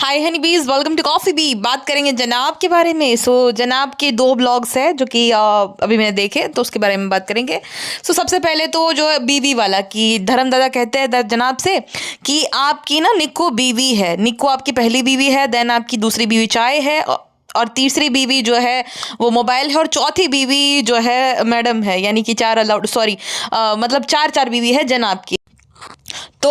हाय हनी बीज, welcome to coffee B. बात करेंगे जनाब के बारे में। जनाब के 2 ब्लॉग्स है जो कि अभी मैंने देखे, तो उसके बारे में बात करेंगे। सबसे पहले तो जो है बीवी वाला कि धर्मदादा कहते हैं जनाब से कि आपकी ना निक्को बीवी है, निक्को आपकी पहली बीवी है, देन आपकी दूसरी बीवी चाय है, और तीसरी बीवी जो है वो मोबाइल है, और चौथी बीवी जो है मैडम है, यानी कि 4 अलाउड, सॉरी मतलब 4 बीवी है जनाब की। तो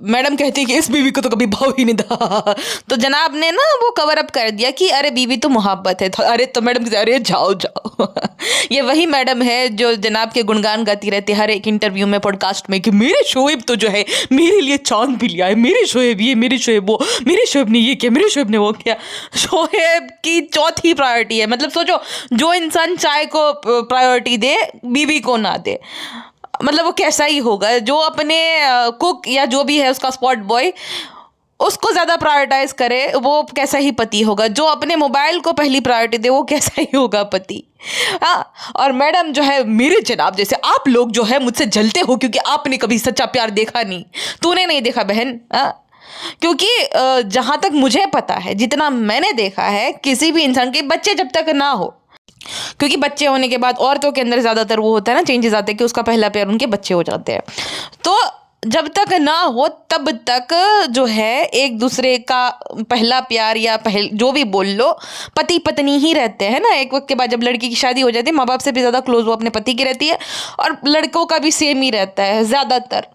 मैडम कहती है कि इस बीवी को तो कभी भाव ही नहीं था। तो जनाब ने ना वो कवर अप कर दिया कि अरे बीवी तो मोहब्बत है। तो अरे तो मैडम कहती अरे जाओ जाओ। ये वही मैडम है जो जनाब के गुणगान गाती रहती है हर एक इंटरव्यू में, पॉडकास्ट में, कि मेरे शोएब तो जो है मेरे लिए चांद भी लिया है, मेरे शोएब ये, मेरे शोएब वो, मेरे शोएब ने ये किया, मेरे शोएब ने वो किया। शोएब की चौथी प्रायोरिटी है। मतलब सोचो, जो इंसान चाय को प्रायोरिटी दे बीवी को ना दे, मतलब वो कैसा ही होगा। जो अपने कुक या जो भी है उसका स्पॉट बॉय उसको ज़्यादा प्रायोरिटाइज करे, वो कैसा ही पति होगा। जो अपने मोबाइल को पहली प्रायोरिटी दे, वो कैसा ही होगा पति। हाँ, और मैडम जो है मेरे जनाब जैसे आप लोग जो है मुझसे जलते हो क्योंकि आपने कभी सच्चा प्यार देखा नहीं। तूने नहीं देखा बहन। क्योंकि जहाँ तक मुझे पता है, जितना मैंने देखा है, किसी भी इंसान के बच्चे जब तक ना हो, क्योंकि बच्चे होने के बाद औरतों के अंदर ज़्यादातर वो होता है ना, चेंजेस आते हैं कि उसका पहला प्यार उनके बच्चे हो जाते हैं। तो जब तक ना हो तब तक जो है एक दूसरे का पहला प्यार या जो भी बोल लो, पति पत्नी ही रहते हैं ना। एक वक्त के बाद जब लड़की की शादी हो जाती है, माँ बाप से भी ज़्यादा क्लोज वो अपने पति की रहती है, और लड़कों का भी सेम ही रहता है ज़्यादातर।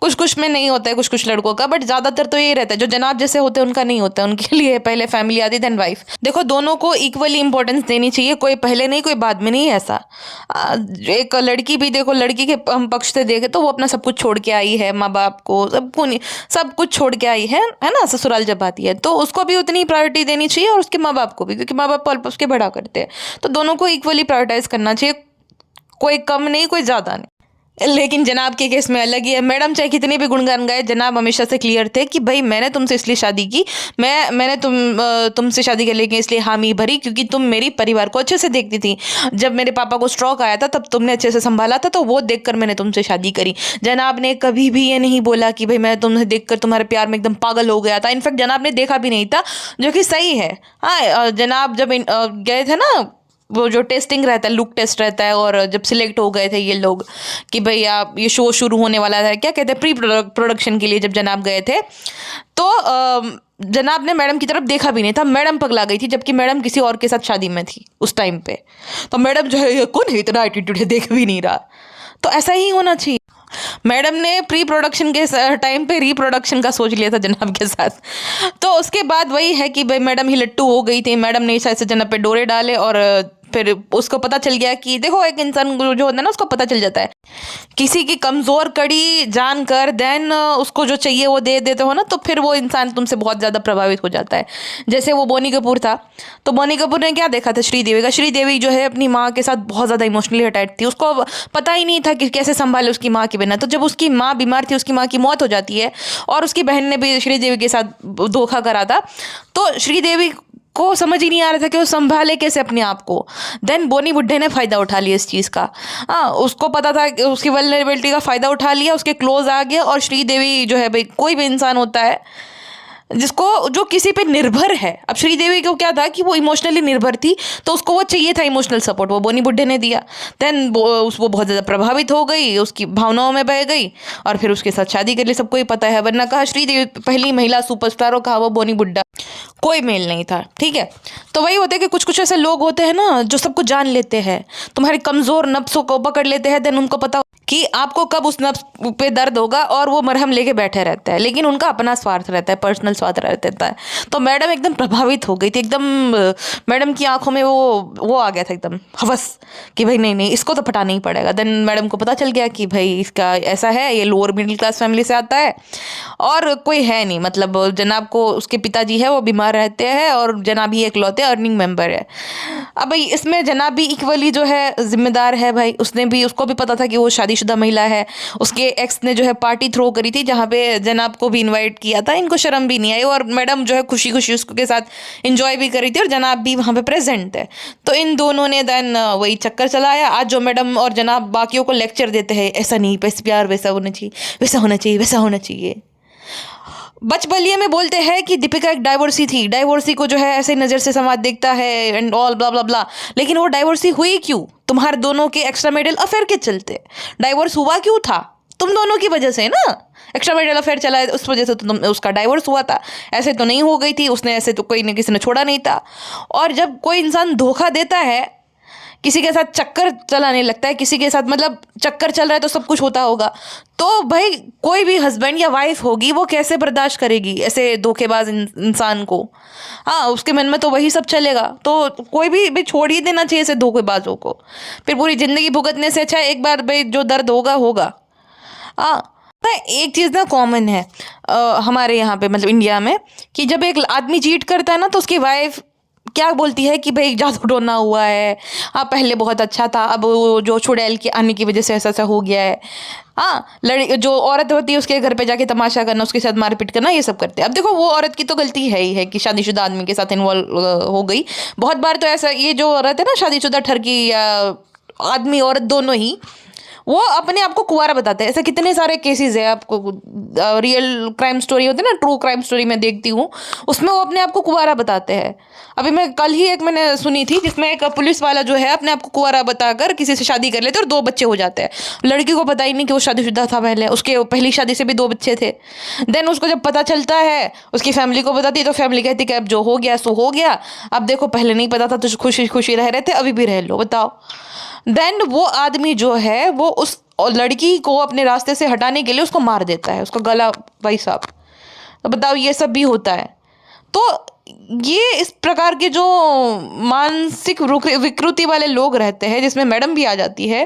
कुछ कुछ में नहीं होता है, कुछ कुछ लड़कों का, बट ज़्यादातर तो ये रहता है। जो जनाब जैसे होते हैं उनका नहीं होता है, उनके लिए पहले फैमिली आती देन वाइफ। देखो, दोनों को इक्वली इंपॉर्टेंस देनी चाहिए, कोई पहले नहीं कोई बाद में नहीं, ऐसा। एक लड़की भी देखो, लड़की के पक्ष से देखे तो वो अपना सब कुछ छोड़ के आई है, माँ बाप को, सबको नहीं, सब कुछ छोड़ के आई है ना, ससुराल जब आती है तो उसको भी उतनी प्रायोरिटी देनी चाहिए, और उसके माँ बाप को भी, क्योंकि माँ बाप पल उसके बड़ा करते हैं। तो दोनों को इक्वली प्रायोरिटाइज करना चाहिए, कोई कम नहीं कोई ज़्यादा नहीं। लेकिन जनाब के केस में अलग ही है। मैडम चाहे कितने भी गुणगान गाए, जनाब हमेशा से क्लियर थे कि भाई मैंने तुमसे इसलिए शादी की, मैंने तुमसे शादी कर लेकिन इसलिए हामी भरी क्योंकि तुम मेरी परिवार को अच्छे से देखती थी। जब मेरे पापा को स्ट्रोक आया था तब तुमने अच्छे से संभाला था, तो वो देखकर मैंने तुमसे शादी करी। जनाब ने कभी भी ये नहीं बोला कि भाई मैं तुम्हें देखकर तुम्हारे प्यार में एकदम पागल हो गया था। इनफैक्ट जनाब ने देखा भी नहीं था, जो कि सही है। हाँ, जनाब जब गए थे ना, वो जो टेस्टिंग रहता है, लुक टेस्ट रहता है, और जब सिलेक्ट हो गए थे ये लोग कि भाई आप ये शो शुरू होने वाला था, क्या कहते हैं, प्री प्रोडक्शन के लिए जब जनाब गए थे, तो जनाब ने मैडम की तरफ देखा भी नहीं था। मैडम पगला गई थी, जबकि मैडम किसी और के साथ शादी में थी उस टाइम पे। तो मैडम जो है, ये कौन है इतना एटीट्यूड है, देख भी नहीं रहा। तो ऐसा ही होना चाहिए। मैडम ने प्री प्रोडक्शन के टाइम पे रीप्रोडक्शन का सोच लिया था जनाब के साथ। तो उसके बाद वही है कि भाई मैडम ही लट्टू हो गई थी। मैडम ने शायद से जनाब पे डोरे डाले, और फिर उसको पता चल गया कि देखो, एक इंसान जो होता है ना, उसको पता चल जाता है किसी की कमज़ोर कड़ी जानकर, देन उसको जो चाहिए वो दे देते हो ना, तो फिर वो इंसान तुमसे बहुत ज़्यादा प्रभावित हो जाता है। जैसे वो बोनी कपूर था, तो बोनी कपूर ने क्या देखा था श्रीदेवी का। श्रीदेवी जो है अपनी माँ के साथ बहुत ज़्यादा इमोशनली अटैच थी, उसको पता ही नहीं था कि कैसे संभाले उसकी माँ के बिना। तो जब उसकी माँ बीमार थी, उसकी माँ की मौत हो जाती है, और उसकी बहन ने भी श्रीदेवी के साथ धोखा करा था, तो श्रीदेवी को समझ ही नहीं आ रहा था कि वो संभाले कैसे अपने आप को। देन बोनी बुड्ढे ने फ़ायदा उठा लिया इस चीज़ का। हाँ, उसको पता था कि उसकी वल्नरेबिलिटी का फ़ायदा उठा लिया, उसके क्लोज आ गया। और श्रीदेवी जो है भाई, कोई भी इंसान होता है जिसको, जो किसी पे निर्भर है। अब श्रीदेवी को क्या था कि वो इमोशनली निर्भर थी, तो उसको वो चाहिए था इमोशनल सपोर्ट, वो बोनी बुड्ढे ने दिया। देन वो बहुत ज़्यादा प्रभावित हो गई, उसकी भावनाओं में बह गई, और फिर उसके साथ शादी कर ली। सबको ही पता है, वरना कहा श्रीदेवी पहली महिला सुपरस्टार, कहा वो बोनी बुड्ढा, कोई मेल नहीं था। ठीक है, तो वही होता है कि कुछ कुछ ऐसे लोग होते हैं ना जो सबको जान लेते हैं, तुम्हारी कमज़ोर नब्सों को पकड़ लेते हैं। देन उनको पता कि आपको कब उस नब्स पे दर्द होगा, और वो मरहम लेके बैठे रहते हैं, लेकिन उनका अपना स्वार्थ रहता है, पर्सनल स्वार्थ रहता है। तो मैडम एकदम प्रभावित हो गई थी, एकदम मैडम की आंखों में वो आ गया था एकदम हवस कि भाई नहीं नहीं, इसको तो पटाना ही पड़ेगा। देन मैडम को पता चल गया कि भाई इसका ऐसा है, ये लोअर मिडिल क्लास फैमिली से आता है, और कोई है नहीं, मतलब जनाब को उसके पिताजी है वो बीमार रहते हैं, और जनाब ही एकलौते अर्निंग मेंबर है। अब भाई इसमें जनाब भी इक्वली जो है जिम्मेदार है भाई। उसको भी पता था कि वो शादीशुदा महिला है। उसके एक्स ने जो है पार्टी थ्रो करी थी, जहाँ पे जनाब को भी इनवाइट किया था। इनको शर्म भी नहीं आई, और मैडम जो है खुशी खुशी उसके साथ एंजॉय भी करी थी, और जनाब भी वहाँ पे प्रेजेंट है। तो इन दोनों ने देन वही चक्कर चलाया। आज जो मैडम और जनाब बाकियों को लेक्चर देते हैं, ऐसा नहीं, पैसे प्यार वैसा होना चाहिए, वैसा होना चाहिए, वैसा होना चाहिए। बचबलिए में बोलते हैं कि दीपिका एक डाइवोर्सी थी, डाइवोर्सी को जो है ऐसे नज़र से समाज देखता है एंड ऑल ब्ला ब्ला ब्ला। लेकिन वो डाइवोर्सी हुई क्यों? तुम्हारे दोनों के एक्स्ट्रा मैरिटल अफेयर के चलते। डाइवोर्स हुआ क्यों था? तुम दोनों की वजह से ना। एक्स्ट्रा मैरिटल अफेयर चला है, उस वजह से तो उसका डाइवोर्स हुआ था। ऐसे तो नहीं हो गई थी उसने, ऐसे तो कोई न किसी ने छोड़ा नहीं था। और जब कोई इंसान धोखा देता है, किसी के साथ चक्कर चलाने लगता है, किसी के साथ मतलब चक्कर चल रहा है तो सब कुछ होता होगा, तो भाई कोई भी हस्बैंड या वाइफ होगी वो कैसे बर्दाश्त करेगी ऐसे धोखेबाज इंसान को? हाँ, उसके मन में तो वही सब चलेगा। तो कोई भी छोड़ ही देना चाहिए ऐसे धोखेबाजों को। फिर पूरी ज़िंदगी भुगतने से अच्छा एक बार भाई जो दर्द होगा होगा। हाँ ना, एक चीज़ ना कॉमन है हमारे यहाँ पे मतलब इंडिया में, कि जब एक आदमी चीट करता है ना तो उसकी वाइफ क्या बोलती है कि भाई जादू टोना हुआ है, हाँ पहले बहुत अच्छा था, अब वो जो चुड़ैल के आने की वजह से ऐसा ऐसा हो गया है। हाँ, लड़की जो औरत होती है उसके घर पे जाके तमाशा करना, उसके साथ मारपीट करना, ये सब करते हैं। अब देखो वो औरत की तो गलती है ही है कि शादीशुदा आदमी के साथ इन्वॉल्व हो गई। बहुत बार तो ऐसा, ये जो औरत है ना शादीशुदा ठरकी या आदमी औरत दोनों ही, वो अपने आप को कुंवारा बताते हैं। ऐसे कितने सारे केसेस है, आपको रियल क्राइम स्टोरी होती है ना, ट्रू क्राइम स्टोरी मैं देखती हूँ, उसमें वो अपने आप को कुंवारा बताते हैं। अभी मैं कल ही एक मैंने सुनी थी जिसमें एक पुलिस वाला जो है अपने आप को कुंवारा बताकर किसी से शादी कर लेते और 2 बच्चे हो जाते हैं। लड़की को पता ही नहीं कि वो शादीशुदा था, पहले उसके पहली शादी से भी 2 बच्चे थे। देन उसको जब पता चलता है, उसकी फैमिली को बताती है तो फैमिली कहती है कि अब जो हो गया सो हो गया, अब देखो पहले नहीं पता था तो खुशी खुशी रह रहे थे, अभी भी रह लो, बताओ। देन वो आदमी जो है वो उस लड़की को अपने रास्ते से हटाने के लिए उसको मार देता है, उसका गला। भाई साहब, तो बताओ ये सब भी होता है। तो ये इस प्रकार के जो मानसिक विकृति वाले लोग रहते हैं, जिसमें मैडम भी आ जाती है,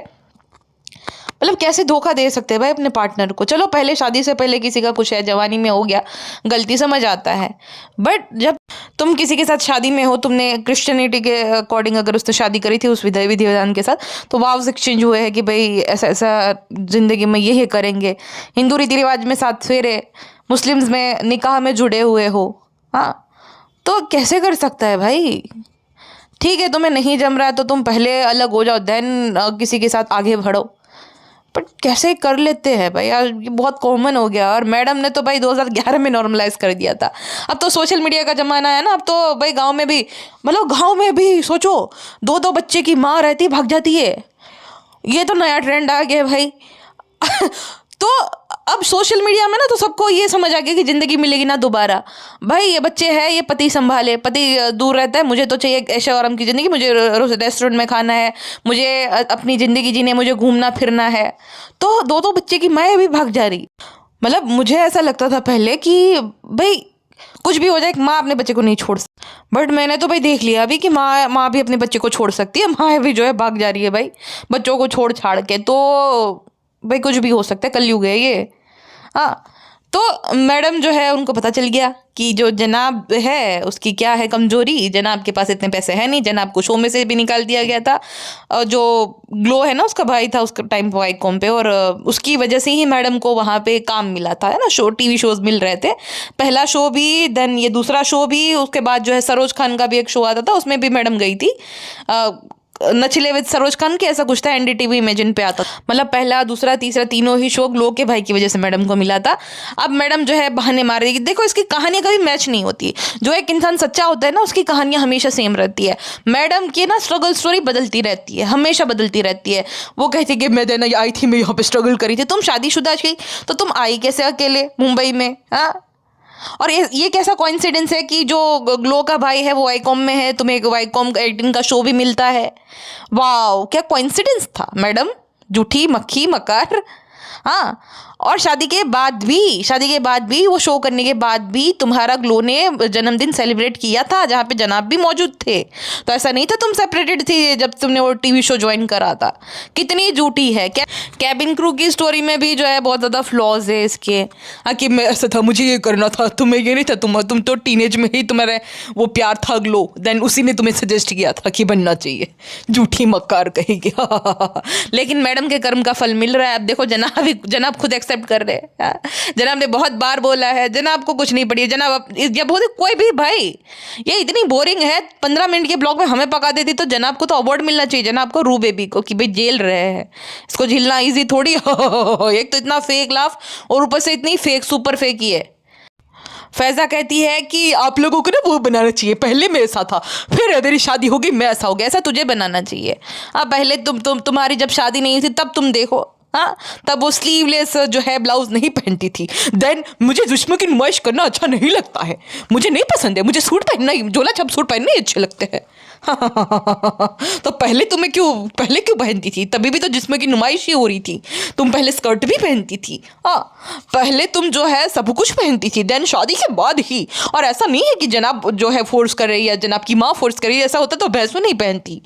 मतलब कैसे धोखा दे सकते हैं भाई अपने पार्टनर को? चलो पहले शादी से पहले किसी का कुछ है, जवानी में हो गया, गलती समझ आता है। बट जब तुम किसी के साथ शादी में हो, तुमने क्रिश्चियनिटी के अकॉर्डिंग अगर उसने शादी करी थी उस विधि विधान के साथ, तो वाव्स एक्सचेंज हुए हैं कि भाई ऐसा ऐसा जिंदगी में ये करेंगे। हिंदू रीति रिवाज में 7 फेरे, मुस्लिम्स में निकाह में जुड़े हुए हो। हाँ, तो कैसे कर सकता है भाई? ठीक है, तुम्हें नहीं जम रहा है तो तुम पहले अलग हो जाओ, देन किसी के साथ आगे बढ़ो। बट कैसे कर लेते हैं भाई यार, ये बहुत कॉमन हो गया। और मैडम ने तो भाई 2011 में नॉर्मलाइज कर दिया था। अब तो सोशल मीडिया का ज़माना है ना, अब तो भाई गांव में भी, मतलब गांव में भी सोचो 2-2 बच्चे की माँ रहती भाग जाती है। ये तो नया ट्रेंड आ गया भाई। तो अब सोशल मीडिया में ना तो सबको ये समझ आ गया कि ज़िंदगी मिलेगी ना दोबारा। भाई ये बच्चे हैं, ये पति संभाले, पति दूर रहता है, मुझे तो चाहिए ऐशो आराम की ज़िंदगी, मुझे रेस्टोरेंट में खाना है, मुझे अपनी ज़िंदगी जीने, मुझे घूमना फिरना है। तो 2-2 बच्चे की माँ भी भाग जा रही। मतलब मुझे ऐसा लगता था पहले कि भाई कुछ भी हो जाए, माँ अपने बच्चे को नहीं छोड़ सकती। बट मैंने तो भाई देख लिया अभी कि माँ भी अपने बच्चे को छोड़ सकती है, माँ भी जो है भाग जा रही है भाई बच्चों को छोड़ छाड़ के। तो भाई कुछ भी हो सकता है, कलयुग है ये। हाँ, तो मैडम जो है उनको पता चल गया कि जो जनाब है उसकी क्या है कमजोरी, जनाब के पास इतने पैसे हैं नहीं, जनाब को शो में से भी निकाल दिया गया था। और जो ग्लो है ना उसका भाई था उसका टाइम वाईकॉम पे, और उसकी वजह से ही मैडम को वहाँ पे काम मिला था, है ना, टीवी शोज मिल रहे थे। पहला शो भी, देन ये दूसरा शो भी, उसके बाद जो है सरोज खान का भी एक शो आता था, उसमें भी मैडम गई थी। नचिले विद सरोज खान के ऐसा कुछ था, एनडीटीवी इमेजिन पे आता। मतलब पहला, दूसरा, तीसरा, तीनों ही शो ग्लो के भाई की वजह से मैडम को मिला था। अब मैडम जो है बहाने मार रही है। देखो इसकी कहानियां कभी मैच नहीं होती। जो एक इंसान सच्चा होता है ना उसकी कहानियां हमेशा सेम रहती है। मैडम की ना स्ट्रगल स्टोरी बदलती रहती है, हमेशा बदलती रहती है। वो कहती है कि मैं देना आई थी, मैं यहाँ पे स्ट्रगल करी थी। तुम शादीशुदा थी तो तुम आई कैसे अकेले मुंबई में? हाँ, और ये कैसा कोइंसिडेंस है कि जो ग्लो का भाई है वो वाईकॉम में है, तुम्हें वाईकॉम 18 का शो भी मिलता है। वाह, क्या कोइंसिडेंस था मैडम, झूठी मक्खी मकार। हाँ, और शादी के बाद भी वो शो करने के बाद भी तुम्हारा ग्लो ने जन्मदिन सेलिब्रेट किया था जहाँ पे जनाब भी मौजूद थे। तो ऐसा नहीं था तुम सेपरेटेड थी जब तुमने वो टीवी शो ज्वाइन करा था। कितनी झूठी है। कैबिन क्रू की स्टोरी में भी जो है बहुत ज़्यादा फ्लॉज है इसके। कि मैं ऐसा था, मुझे ये करना था, तुम्हें ये नहीं था, तुम तो टीनेज में ही तुम्हारा वो प्यार था ग्लो, देन उसी ने तुम्हें सजेस्ट किया था कि बनना चाहिए। झूठी मक्कार कहेगी। लेकिन मैडम के कर्म का फल मिल रहा है। अब देखो जनाब खुद एक्सेप्ट कर रहे हैं। जनाब ने बहुत बार बोला है, जनाब को कुछ नहीं पड़ी। जनाब जब होते कोई भी भाई ये इतनी बोरिंग है, 15 मिनट के ब्लॉग में हमें पका देती, तो जनाब को तो अवार्ड मिलना चाहिए, जनाब को, रू बेबी को, कि भाई जेल रहे हैं, इसको झेलना इजी थोड़ी। एक तो इतना फेक लाफ और ऊपर से इतनी फेक सुपर फेक ही है। फैजा कहती है कि आप लोगों को ना वो बनाना चाहिए, पहले मैं ऐसा था, फिर मेरी शादी हो गई मैं ऐसा हो गया, ऐसा तुझे बनाना चाहिए। पहले तुम्हारी जब शादी नहीं थी तब तुम देखो, हाँ, तब वो स्लीवलेस जो है ब्लाउज नहीं पहनती थी। देन मुझे जिस्म की नुमाइश करना अच्छा नहीं लगता है, मुझे नहीं पसंद है, मुझे सूट पहनना ही, जोला छप सूट पहनने ही अच्छे लगते हैं। तो पहले क्यों पहनती थी? तभी भी तो जिस्म की नुमाइश ही हो रही थी। तुम पहले स्कर्ट भी पहनती थी, हाँ, पहले तुम जो है सब कुछ पहनती थी, देन शादी के बाद ही। और ऐसा नहीं है कि जनाब जो है फोर्स कर रही है, जनाब की माँ फोर्स कर रही है, ऐसा होता तो भैंसू नहीं पहनती।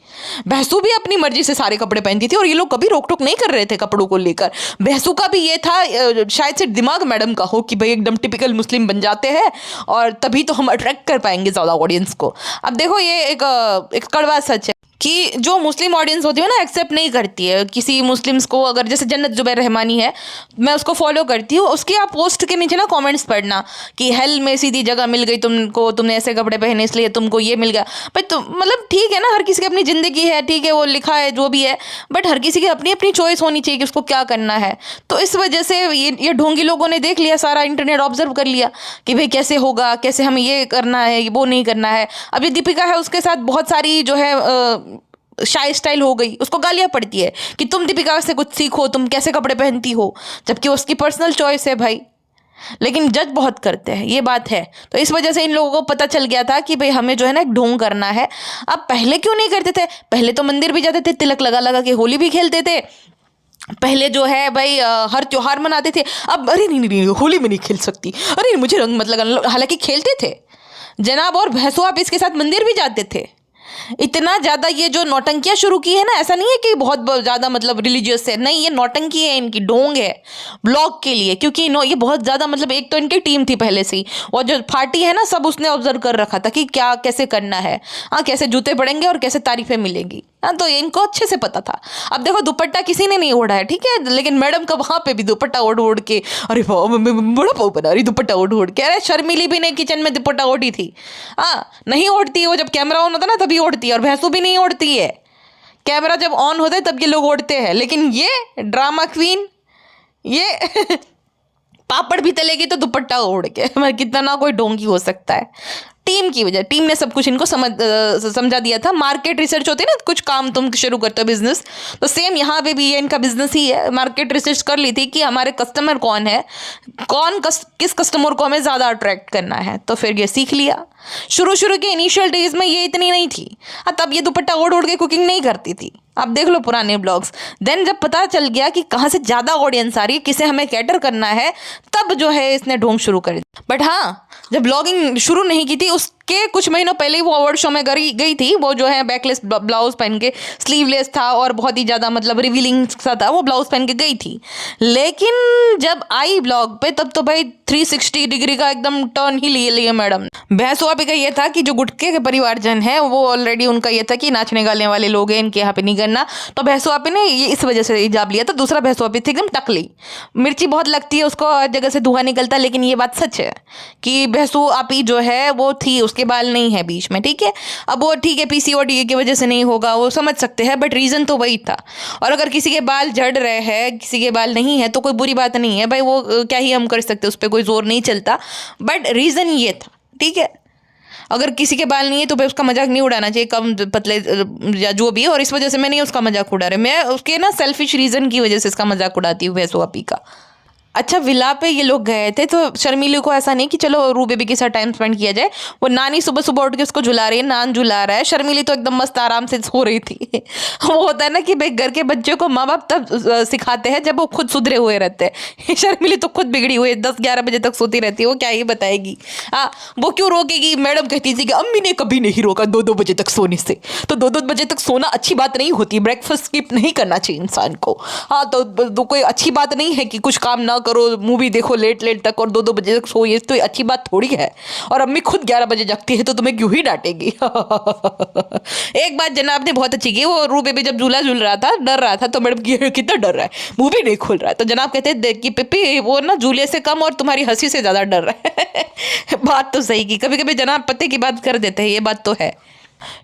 भैंसू भी अपनी मर्जी से सारे कपड़े पहनती थी और ये लोग कभी रोक टोक नहीं कर रहे थे कपड़ों को लेकर। भैंसू का भी ये था, शायद से दिमाग मैडम का हो कि भाई एकदम टिपिकल मुस्लिम बन जाते हैं और तभी तो हम अट्रैक्ट कर पाएंगे ज़्यादा ऑडियंस को। अब देखो ये एक कड़वा सच है कि जो मुस्लिम ऑडियंस होती है ना, एक्सेप्ट नहीं करती है किसी मुस्लिम्स को। अगर जैसे जन्नत जुबैर रहमानी है, मैं उसको फॉलो करती हूँ, उसकी आप पोस्ट के नीचे ना कमेंट्स पढ़ना कि हेल में सीधी जगह मिल गई तुमको, तुमने ऐसे कपड़े पहने इसलिए तुमको ये मिल गया। भाई तो मतलब ठीक है ना, हर किसी की अपनी ज़िंदगी है, ठीक है, वो लिखा है जो भी है, बट हर किसी की अपनी अपनी चॉइस होनी चाहिए कि उसको क्या करना है। तो इस वजह से ये ढोंगी लोगों ने देख लिया, सारा इंटरनेट ऑब्जर्व कर लिया कि भाई कैसे होगा, कैसे हमें ये करना है, वो नहीं करना है। अब ये दीपिका है, उसके साथ बहुत सारी जो है शाय स्टाइल हो गई, उसको गालियां पड़ती है कि तुम दीपिका से कुछ सीखो, तुम कैसे कपड़े पहनती हो, जबकि उसकी पर्सनल चॉइस है भाई। लेकिन जज बहुत करते हैं, ये बात है। तो इस वजह से इन लोगों को पता चल गया था कि भाई हमें जो है ना एक ढोंग करना है। अब पहले क्यों नहीं करते थे? पहले तो मंदिर भी जाते थे, तिलक लगा लगा के होली भी खेलते थे, पहले जो है भाई हर त्योहार मनाते थे। अब अरे नहीं, होली में नहीं खेल सकती, अरे मुझे रंग मत लगा, हालांकि खेलते थे जनाब। और भैंसो आप इसके साथ मंदिर भी जाते थे। इतना ज़्यादा ये जो नौटंकियाँ शुरू की है ना, ऐसा नहीं है कि बहुत ज़्यादा मतलब रिलीजियस है, नहीं, ये नौटंकी है, इनकी ढोंग है ब्लॉग के लिए। क्योंकि ये बहुत ज़्यादा मतलब, एक तो इनकी टीम थी पहले से ही, और जो पार्टी है ना सब उसने ऑब्जर्व कर रखा था कि क्या कैसे करना है, हाँ, कैसे जूते पड़ेंगे और कैसे तारीफें मिलेंगी, हाँ, तो इनको अच्छे से पता था। अब देखो दुपट्टा किसी ने नहीं ओढ़ा है, ठीक है, लेकिन मैडम का वहाँ पे भी दुपट्टा ओढ़ के, अरे वाह बड़ा पाव बना रही दुपट्टा ओढ़ के। अरे शर्मिली भी नहीं किचन में दुपट्टा ओढ़ी थी, हाँ, नहीं ओढ़ती वो, जब कैमरा ऑन होता ना तभी ओढ़ती है, और भैंसू भी नहीं ओढ़ती है, कैमरा जब ऑन होता है तब ये लोग ओढ़ते हैं। लेकिन ये ड्रामा क्वीन, ये पापड़ भी तलेगी तो दुपट्टा ओढ़ के, मैं कितना ना कोई ढोंगी हो सकता है। टीम की वजह, टीम ने सब कुछ इनको समझा दिया था। मार्केट रिसर्च होती है ना, कुछ काम तुम शुरू करते हो बिजनेस, तो सेम यहाँ पे भी ये इनका बिजनेस ही है। मार्केट रिसर्च कर ली थी कि हमारे कस्टमर कौन है, किस कस्टमर को हमें ज़्यादा अट्रैक्ट करना है, तो फिर ये सीख लिया। शुरू के इनिशियल डेज में ये इतनी नहीं थी, तब ये दुपट्टा ओढ़ के कुकिंग नहीं करती थी। आप देख लो पुराने ब्लॉग्स। देन जब पता चल गया कि कहाँ से ज़्यादा ऑडियंस आ रही है, किसे हमें कैटर करना है, तब जो है इसने ढोंग शुरू कर दी। बट हाँ, जब ब्लॉगिंग शुरू नहीं की थी उसके कुछ महीनों पहले ही वो अवार्ड शो में गई थी। वो जो है बैकलेस ब्लाउज पहन के, स्लीवलेस था और बहुत ही ज़्यादा मतलब रिवीलिंग सा था, वो ब्लाउज पहन के गई थी। लेकिन जब आई ब्लॉग पे तब तो भाई 360 डिग्री का एकदम टर्न ही ले लिया मैडम। बहस हुआ भी का ये था कि जो गुटके के परिवारजन है वो ऑलरेडी उनका ये था कि नाचने गाने वाले लोग हैं, इनके यहाँ पे नहीं करना। तो भैंसो आपी ने ये इस वजह से हिजाब लिया था। दूसरा भैंसो आपी थी एकदम टकली, मिर्ची बहुत लगती है उसको, हर जगह से धुआं निकलता है। लेकिन ये बात सच है कि भैंसो आपी जो है वो थी, उसके बाल नहीं है बीच में, ठीक है। अब वो ठीक है पीसीओडी की वजह से नहीं होगा, वो समझ सकते हैं, बट रीज़न तो वही था। और अगर किसी के बाल झड़ रहे हैं, किसी के बाल नहीं है, तो कोई बुरी बात नहीं है भाई, वो क्या ही हम कर सकते, उस पर कोई जोर नहीं चलता। बट रीज़न ये था, ठीक है। अगर किसी के बाल नहीं है तो भाई उसका मजाक नहीं उड़ाना चाहिए, कम पतले या जो भी। और इस वजह से मैं नहीं उसका मजाक उड़ा रही, मैं उसके ना सेल्फिश रीज़न की वजह से इसका मजाक उड़ाती हूँ भैंसो आपी का। अच्छा, विला पे ये लोग गए थे तो शर्मिली को ऐसा नहीं कि चलो रू बेबी के साथ टाइम स्पेंड किया जाए, वो नानी सुबह सुबह उठ के उसको झुला रही है, नान झुला रहा है। शर्मिली तो एकदम मस्त आराम से सो रही थी। वो होता है ना कि भाई घर के बच्चों को माँ बाप तब सिखाते हैं जब वो खुद सुधरे हुए रहते हैं। शर्मिली तो खुद बिगड़ी हुई है, 10-11 बजे तक सोती रहती है, वो क्या ही बताएगी। हाँ, वो क्यों रोकेगी? मैडम कहती थी कि अम्मी ने कभी नहीं रोका 2-2 बजे तक सोने से। तो 2-2 बजे तक सोना अच्छी बात नहीं होती, ब्रेकफास्ट स्किप नहीं करना चाहिए इंसान को। हाँ, तो कोई अच्छी बात नहीं है कि कुछ काम ना करो, मूवी देखो लेट तक और 2-2 बजे तक सो, ये तो अच्छी बात थोड़ी है। और अम्मी खुद 11 बजे जगती है तो तुम्हें क्यों ही डांटेगी। एक बात जनाब ने बहुत अच्छी की, वो रू बेबी जब झूला झूल रहा था, डर रहा था, तो मैडम कितना डर रहा है, मूवी नहीं खोल रहा है, तो जनाब कहते हैं कि पिप्पी वो ना झूले से कम और तुम्हारी हंसी से ज़्यादा डर रहा है। बात तो सही की, कभी कभी जनाब पते की बात कर देते हैं, ये बात तो है।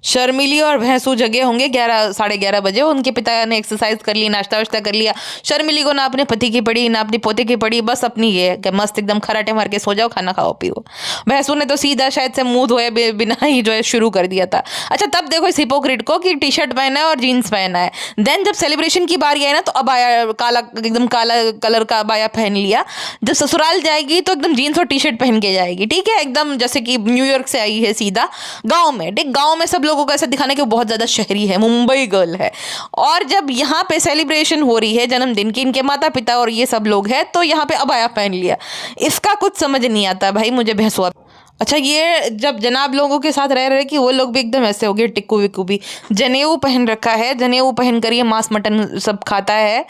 शर्मिली और भैंसू जगे होंगे 11 साढ़े 11 बजे। उनके पिता ने एक्सरसाइज कर ली, नाश्ता वाश्ता कर लिया। शर्मिली को ना अपने पति की पड़ी ना अपनी पोते की पड़ी, बस अपनी ये है कि मस्त एकदम खराटे मार के सो जाओ, खाना खाओ पियो। भैंसू ने तो सीधा शायद से मुंह धोए बिना ही जो है शुरू कर दिया था। अच्छा तब देखो इस हिपोक्रेट को कि टी शर्ट पहना है और जीन्स पहना है। देन जब सेलिब्रेशन की बारी आई ना तो अबाया काला, एकदम काला कलर का अबाया पहन लिया। जब ससुराल जाएगी तो एकदम जीन्स और टी शर्ट पहन के जाएगी, ठीक है, एकदम जैसे कि न्यूयॉर्क से आई है सीधा गाँव में। ठीक, गाँव में सब लोगों को ऐसा दिखाना कि वो बहुत ज़्यादा शहरी है, मुंबई गर्ल है। और जब यहाँ पे सेलिब्रेशन हो रही है जन्मदिन की, इनके माता पिता और ये सब लोग हैं, तो यहाँ पे अबाया पहन लिया। इसका कुछ समझ नहीं आता भाई मुझे भैंसुआ। अच्छा ये जब जनाब लोगों के साथ रह रहे कि वो लोग भी एकदम ऐसे हो गए टिक्कू विक्कू भी। जनेऊ पहन रखा है, जनेऊ पहन कर ये मांस मटन सब खाता है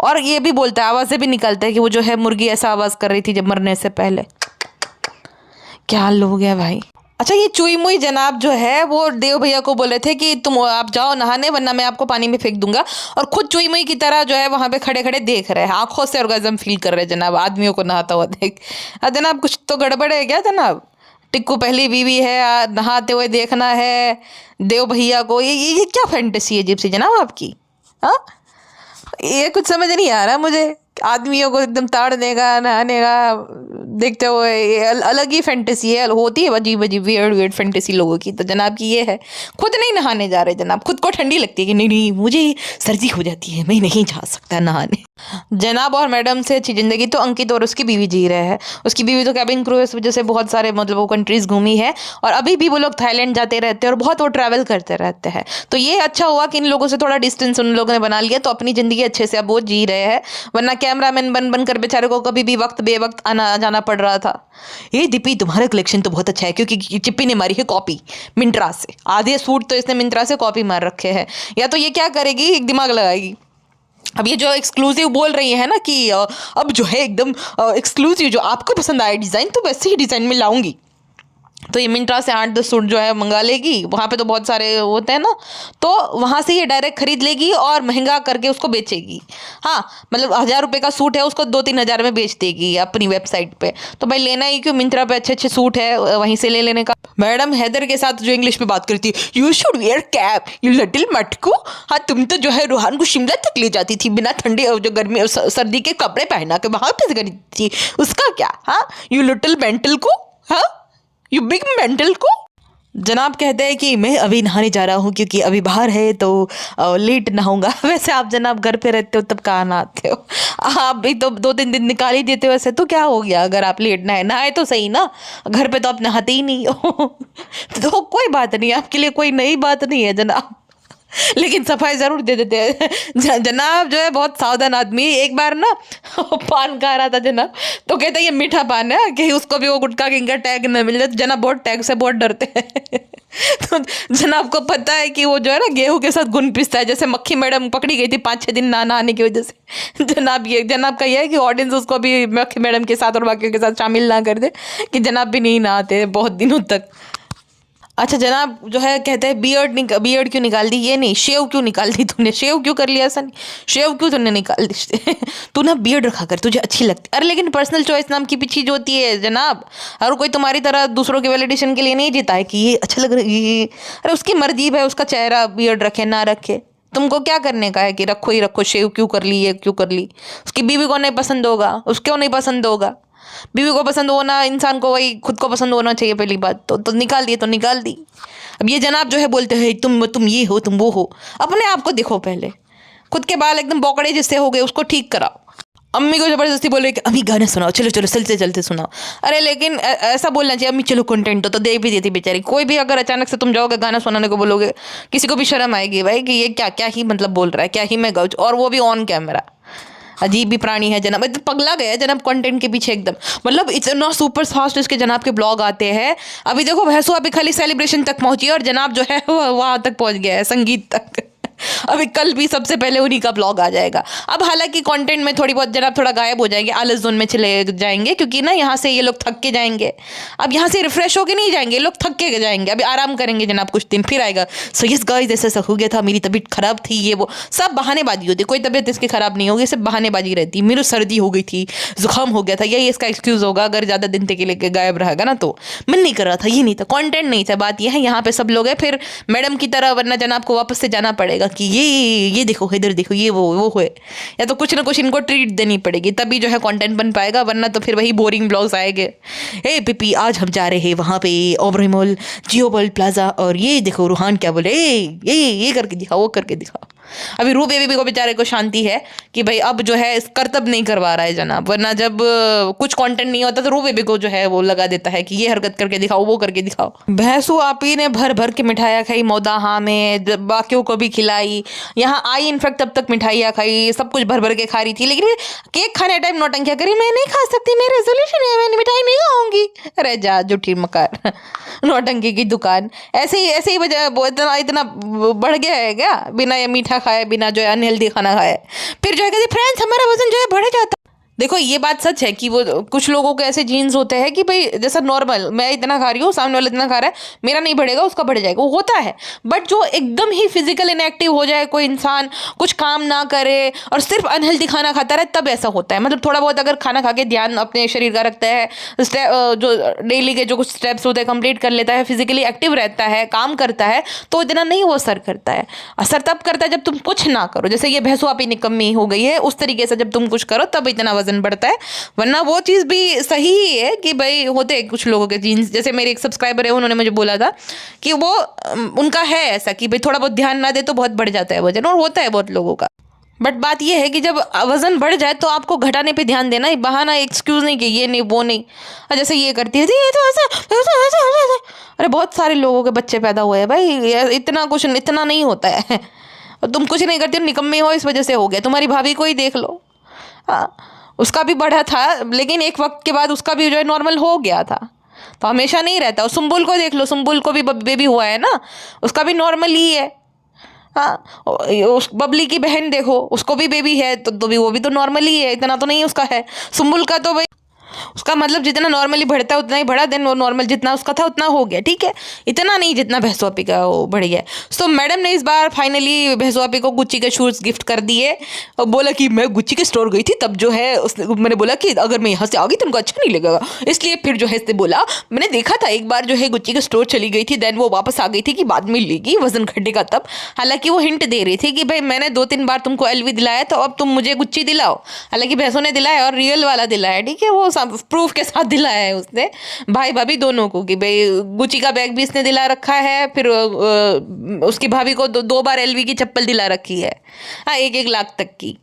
और ये भी बोलता है, आवाज़ें भी निकलता है कि वो जो है मुर्गी ऐसा आवाज़ कर रही थी जब मरने से पहले। क्या लोग है भाई। अच्छा ये चुई मुई जनाब जो है वो देव भैया को बोले थे कि तुम आप जाओ नहाने वरना मैं आपको पानी में फेंक दूंगा, और खुद चुई मुई की तरह जो है वहां पे खड़े खड़े देख रहे हैं, आंखों से ऑर्गेज़म फील कर रहे हैं जनाब आदमियों को नहाता हुआ देख। जनाब कुछ तो गड़बड़ है क्या जनाब? टिक्कू पहली बीवी है, नहाते हुए देखना है देव भैया को, ये क्या फैंटेसी है अजीब सी जनाब आपकी? हाँ ये कुछ समझ नहीं आ रहा मुझे। आदमियों को एकदम ताड़ देगा नहाने का देखते हुए, ये अलग ही फैंटेसी है, होती है अजीब अजीब वियर्ड वियर्ड फैंटेसी लोगों की। तो जनाब की ये है, खुद नहीं नहाने जा रहे जनाब, खुद को ठंडी लगती है कि नहीं नहीं मुझे सर्दी हो जाती है, मैं नहीं जा सकता नहाने। जनाब और मैडम से अच्छी ज़िंदगी तो अंकित और उसकी बीवी जी रहे हैं। उसकी बीवी तो कैबिन क्रू है, इस वजह से बहुत सारे मतलब वो कंट्रीज़ घूमी है और अभी भी वो लोग थाईलैंड जाते रहते हैं और बहुत वो ट्रैवल करते रहते हैं। तो ये अच्छा हुआ कि इन लोगों से थोड़ा डिस्टेंस उन लोगों ने बना लिया, तो अपनी ज़िंदगी अच्छे से अब वो जी रहे हैं। वरना कैमरामैन बन बन कर बेचारे को कभी भी वक्त बेवक्त आना जाना पड़ रहा था। ये दीपी तुम्हारा कलेक्शन तो बहुत अच्छा है, क्योंकि चिप्पी ने मारी है कॉपी मिंत्रा से, आधे सूट तो इसने मिंत्रा से कॉपी मार रखे हैं। या तो ये क्या करेगी, एक दिमाग लगाएगी। अब ये जो एक्सक्लूसिव बोल रही है ना कि अब जो है एकदम एक्सक्लूसिव जो आपको पसंद आए डिज़ाइन तो वैसे ही डिज़ाइन में लाऊंगी, तो ये मिंत्रा से 8-10 सूट जो है मंगा लेगी। वहाँ पे तो बहुत सारे होते हैं ना, तो वहाँ से ये डायरेक्ट खरीद लेगी और महंगा करके उसको बेचेगी। हाँ मतलब 1000 रुपये का सूट है उसको 2-3 हज़ार में बेच देगी अपनी वेबसाइट पे। तो भाई लेना ही क्यों, मिंत्रा पे अच्छे अच्छे सूट है वहीं से ले लेने का। मैडम हैदर के साथ जो इंग्लिश में बात करती है, you should wear cap you little मटकू। हाँ तुम तो जो है रूहान को शिमला तक ले जाती थी बिना ठंडी जो गर्मी सर्दी के कपड़े पहना के, वहाँ पे करी थी, उसका क्या? हाँ यू लिटिल मेंटल को, हाँ यू बिग मेंटल को। जनाब कहते हैं कि मैं अभी नहाने जा रहा हूँ क्योंकि अभी बाहर है तो लेट नहाऊंगा। वैसे आप जनाब घर पे रहते हो तब कहाँ नहाते हो, आप भी तो 2-3 दिन निकाल ही देते हो। वैसे तो क्या हो गया अगर आप लेट नहाए तो सही ना, घर पे तो आप नहाते ही नहीं हो। तो कोई बात नहीं, आपके लिए कोई नई बात नहीं है जनाब, लेकिन सफाई ज़रूर दे देते हैं। जनाब जो है बहुत सावधान आदमी। एक बार ना पान खा रहा था जनाब, तो कहता है ये मीठा पान है कि उसको भी वो गुटखा किंग का टैग न मिल जाए। तो जनाब बहुत टैग से बहुत डरते हैं। तो जनाब को पता है कि वो जो है ना गेहूं के साथ गुन पिसता है, जैसे मक्खी मैडम पकड़ी गई थी 5-6 दिन ना नहाने की वजह से। जनाब का ये है कि ऑडियंस उसको भी मक्खी मैडम के साथ और बाकियों के साथ शामिल ना कर दे कि जनाब भी नहीं नहाते बहुत दिनों तक। अच्छा जनाब जो है कहते हैं बियर्ड क्यों निकाल दी, ये नहीं शेव क्यों निकाल दी तूने, शेव क्यों कर लिया, ऐसा नहीं शेव क्यों तूने निकाल दी। तू ना बियर्ड रखा कर, तुझे अच्छी लगती। अरे लेकिन पर्सनल चॉइस नाम की भी चीज़ होती है जनाब, हर कोई तुम्हारी तरह दूसरों के वैलिडेशन के लिए नहीं जीता है कि ये अच्छा लग रहा है। अरे उसकी मर्जी है, उसका चेहरा बियर्ड रखे ना रखे, तुमको क्या करने का है कि रखो ही रखो, शेव क्यों कर ली ये क्यों कर ली। उसकी बीवी को नहीं पसंद होगा, उसको नहीं पसंद होगा, बीवी को पसंद होना इंसान को वही खुद को पसंद होना चाहिए पहली बात तो निकाल दिए तो निकाल दी। अब ये जनाब जो है बोलते हैं तुम ये हो तुम वो हो, अपने आप को देखो पहले, खुद के बाल एकदम बौकड़े जिससे हो गए उसको ठीक कराओ। अम्मी को ज़बरदस्ती बोल रही कि अम्मी गाना सुनाओ, चलो चलो चलते सुनाओ। अरे लेकिन ऐसा बोलना चाहिए अम्मी चलो कंटेंट तो दे भी देती बेचारी। कोई भी अगर अचानक से तुम जाओगे गाना सुनाने को बोलोगे, किसी को भी शर्म आएगी भाई कि ये क्या ही मतलब बोल रहा है, क्या ही मैं गाऊँ, और वो भी ऑन कैमरा। अजीब भी प्राणी है जनाब, तो पगला गया जनाब कंटेंट के पीछे एकदम, मतलब इतना सुपर फास्ट इसके जनाब के ब्लॉग आते हैं। अभी देखो भैंसू अभी खाली सेलिब्रेशन तक पहुंची है और जनाब जो है वहाँ तक पहुंच गया है, संगीत तक। अभी कल भी सबसे पहले उन्हीं का ब्लॉग आ जाएगा। अब हालांकि कंटेंट में थोड़ी बहुत जनाब थोड़ा गायब हो जाएंगे, आलस जोन में चले जाएंगे, क्योंकि ना यहाँ से ये लोग थक के जाएंगे। अब यहाँ से रिफ्रेश होके नहीं जाएंगे, ये लोग थक के जाएंगे, अभी आराम करेंगे जनाब कुछ दिन, फिर आएगा सो यस गाइस ऐसा ऐसा हो गया था, मेरी तबीयत खराब थी, ये वो सब बहानेबाजी होती है। कोई तबीयत इसकी खराब नहीं होगी, सिर्फ बहानेबाजी रहती है। मेरी सर्दी हो गई थी, जुकाम हो गया था, यही इसका एक्सक्यूज होगा अगर ज्यादा दिन तक के लिए गायब रहेगा ना। तो मन नहीं कर रहा था, ये नहीं था, कंटेंट नहीं था। बात यह है यहाँ पे सब लोग हैं फिर मैडम की तरह, वरना जनाब को वापस से जाना पड़ेगा कि ये देखो इधर देखो, ये वो है, या तो कुछ ना कुछ इनको ट्रीट देनी पड़ेगी, तभी जो है कंटेंट बन पाएगा, वरना तो फिर वही बोरिंग ब्लॉग्स आएंगे। ए पिपी आज हम जा रहे हैं वहाँ पे ओबरॉय मॉल, जियो वर्ल्ड प्लाजा, और ये देखो रूहान क्या बोले, ये करके दिखा, वो करके दिखा। अभी रू बेबी को बेचारे को शांति है कि भाई अब जो है करतब नहीं करवा रहा है जनाब, वरना जब कुछ कंटेंट नहीं होता तो रू बेबी को जो है वो लगा देता है कि ये हरकत करके दिखाओ, वो करके दिखाओ। भैंसू आपी ने भर भर के मिठाइयाँ खाई मौदाहा में, बाकियों को भी खिलाई, यहाँ आई इनफैक्ट तब तक मिठाइयाँ खाई, सब कुछ भर भर के खा रही थी, लेकिन केक खाने टाइम नौटंकियाँ करी, मैं नहीं खा सकती, मेरा रेजोल्यूशन है, मैं मिठाई नहीं खाऊंगी। अरे जा झूठी मकार नौटंकी की दुकान। ऐसे ही वजह इतना बढ़ गया है क्या, बिना ये मीठा खाए, बिना जो है अनहेल्दी खाना खाए, फिर जो है कहती फ्रेंड्स हमारा वजन जो है बढ़ जाता। देखो ये बात सच है कि वो कुछ लोगों के ऐसे जीन्स होते हैं कि भाई जैसा नॉर्मल मैं इतना खा रही हूँ, सामने वाला इतना खा रहा है, मेरा नहीं बढ़ेगा उसका बढ़ जाएगा, वो होता है। बट जो एकदम ही फिजिकल इनएक्टिव हो जाए कोई इंसान, कुछ काम ना करे और सिर्फ अनहेल्दी खाना खाता रहे, तब ऐसा होता है। मतलब थोड़ा बहुत अगर खाना खा के ध्यान अपने शरीर का रखता है, जो डेली के जो कुछ स्टेप्स होते हैं कंप्लीट कर लेता है, फिजिकली एक्टिव रहता है, काम करता है, तो इतना नहीं वो असर करता है। असर तब करता है जब तुम कुछ ना करो, जैसे ये भैंसू आपी निकम्मी हो गई है, उस तरीके से जब तुम कुछ करो तब इतना वजन बढ़ता है। वरना वो चीज़ भी सही ही है कि भाई होते हैं कुछ लोगों के जीन्स, जैसे मेरे एक सब्सक्राइबर है उन्होंने मुझे बोला था कि वो उनका है ऐसा कि भाई थोड़ा बहुत ध्यान ना दे तो बहुत बढ़ जाता है वजन, और होता है बहुत लोगों का। बट बात यह है कि जब वजन बढ़ जाए तो आपको घटाने पे ध्यान देना, बहाना एक्सक्यूज नहीं कि ये नहीं वो नहीं, और जैसे ये करती है ये तो ऐसा। अरे बहुत सारे लोगों के बच्चे पैदा हुए हैं भाई, इतना कुछ इतना नहीं होता है, और तुम कुछ नहीं करती हो, निकम्मे हो, इस वजह से हो गया। तुम्हारी भाभी को ही देख लो, हाँ उसका भी बढ़ा था, लेकिन एक वक्त के बाद उसका भी जो है नॉर्मल हो गया था, तो हमेशा नहीं रहता। और सुम्बुल को देख लो, सुम्बुल को भी बेबी हुआ है ना, उसका भी नॉर्मल ही है। हाँ उस बबली की बहन देखो, उसको भी बेबी है, तो भी वो भी तो नॉर्मल ही है, इतना तो नहीं उसका है। सुम्बुल का तो भाई उसका मतलब जितना नॉर्मली बढ़ता है उतना ही बढ़ा, देन वो नॉर्मल जितना उसका था उतना हो गया, ठीक है, इतना नहीं जितना भैंसू आपी का वो बढ़ गया। सो मैडम ने इस बार फाइनली भैंसू आपी को गुच्ची के शूज गिफ्ट कर दिए, और बोला कि मैं गुच्ची के स्टोर गई थी तब जो है उसने, मैंने बोला कि अगर मैं यहाँ से आ गई तो उनको अच्छा नहीं लगेगा, इसलिए फिर जो है इसने बोला मैंने देखा था एक बार जो है गुच्ची के स्टोर चली गई थी, देन वो वापस आ गई थी कि बाद में लेगी वजन घटेगा तब। हालांकि वो हिंट दे रही थी कि भाई मैंने 2-3 बार तुमको एलवी दिलाया, तो अब तुम मुझे गुच्ची दिलाओ। हालांकि भैंसों ने दिलाया और रियल वाला दिलाया, ठीक है, वो सब प्रूफ के साथ दिलाया है उसने, भाई भाभी दोनों को, कि भाई गुच्ची का बैग भी इसने दिला रखा है, फिर उसकी भाभी को 2 बार एलवी की चप्पल दिला रखी है, हाँ 1-1 लाख तक की,